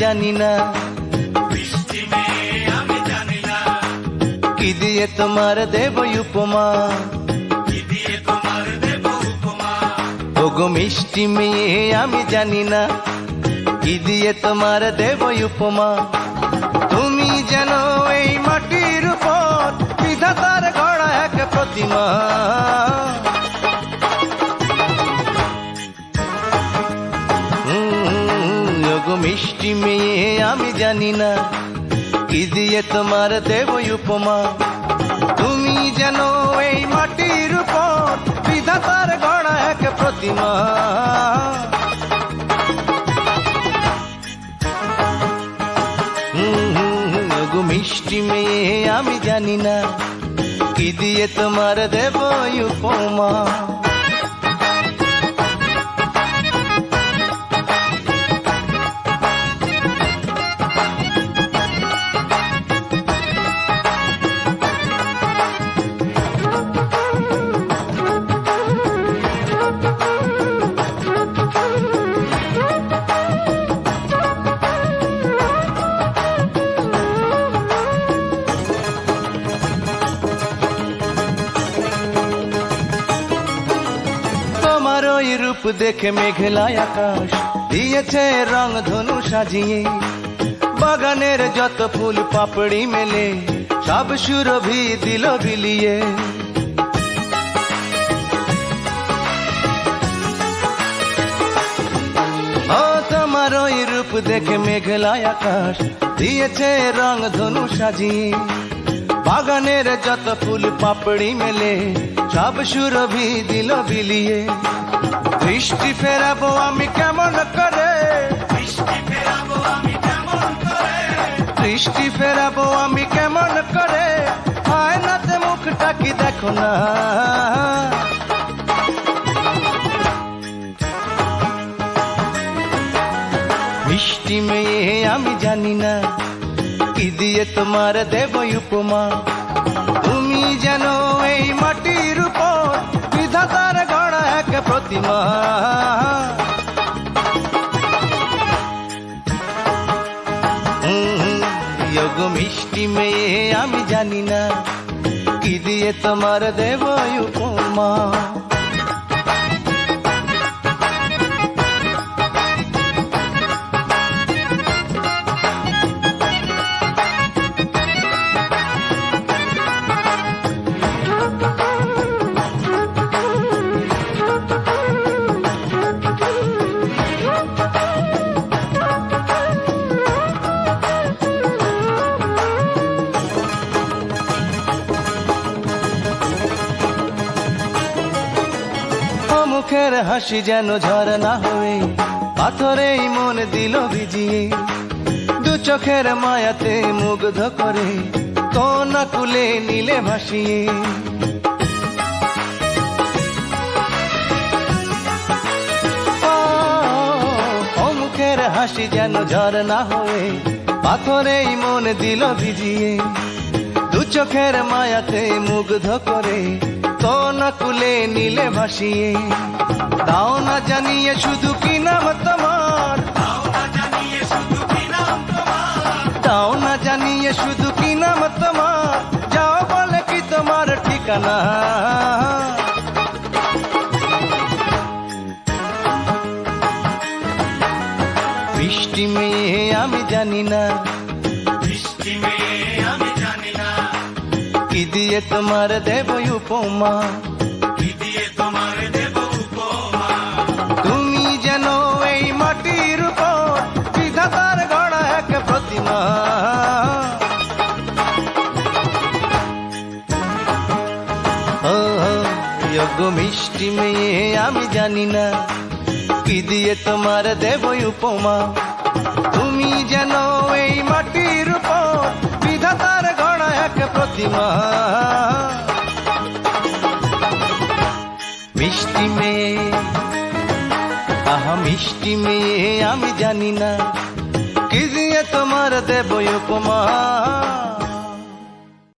জানি না, বৃষ্টি মেয়ে আমি জানি না, কি দিয়ে তোমার দেব উপমা, কি দিয়ে তোমার দেব উপমা। ওগো মিষ্টি মেয়ে আমি জানি না, কি দিয়ে তোমার দেব উপমা। তুমি যেন এই মাটির উপর বিধাতার গড়া এক প্রতিমা। ওগো মিষ্টি মেয়ে আমি জানি না, কি দিয়ে তোমার দেব উপমা। তুমি যেন এই মাটির উপর বিধাতার গড়া এক প্রতিমা। ওগো মিষ্টি মেয়ে আমি জানি না, কি দিয়ে তোমার দেব উপমা। তোমার ওই রূপ দেখে মেঘলা আকাশ দিয়েছে রং ধনু সাজিয়ে, বাগানের যত ফুল পাপড়ি মেলে সব সুরভি দিল বিলিয়ে। ও তোমার ওই রূপ দেখে মেঘলা আকাশ দিয়েছে রং ধনু সাজিয়ে, বাগানের যত ফুল পাপড়ি মেলে সব সুরভি দিল বিলিয়ে। দৃষ্টি ফেরাবো আমি কেমন করে, বৃষ্টি ফেরাবো আমি কেমন করে, দৃষ্টি ফেরাবো আমি কেমন করে, আয়নাতে মুখটা কি দেখো না। মিষ্টি মেয়ে আমি জানি না, কি দিয়ে তোমার দেব উপমা। তুমি যেন এই মাটির উপর বিধাতার গড়া এক প্রতিমা। ওগো মিষ্টি মেয়ে আমি জানি না, কি দিয়ে তোমার দেব উপমা। মুখের হাসি যেন ঝরনা হয়ে পাথরেই মন দিল ভিজিয়ে, দু চোখের মায়াতে মুগ্ধ করে কোনা কুলে নীলে ভাসিয়ে। ও মুখের হাসি যেন ঝরনা হয়ে পাথরেই মন দিল ভিজিয়ে, দু চোখের মায়াতে মুগ্ধ করে কোনা কুলে নীলে ভাসিয়ে। দাও না জানিয়ে শুধু কি নাম তোমার, দাও না জানিয়ে শুধু কি নাম তোমার, দাও না জানিয়ে শুধু কি নাম তোমার, যাও বলে কি তোমার ঠিকানা। বৃষ্টি মেয়ে আমি জানি না, বৃষ্টি মেয়ে আমি জানি না, কি দিয়ে তোমার দেব উপমা। কি দিয়ে তোমার দেব উপমা। তুমি যেন এই মাটির উপর বিধাতার গড়া এক প্রতিমা। ওগো মিষ্টি মেয়ে আমি জানি না, কি দিয়ে তোমার দেব উপমা। তুমি যেন এই মাটির উপর বিধাতার গড়া এক প্রতিমা। মিষ্টি মেয়ে, আহা মিষ্টি মেয়ে আমি জানি না, কি দিয়ে তোমার দেব উপমা।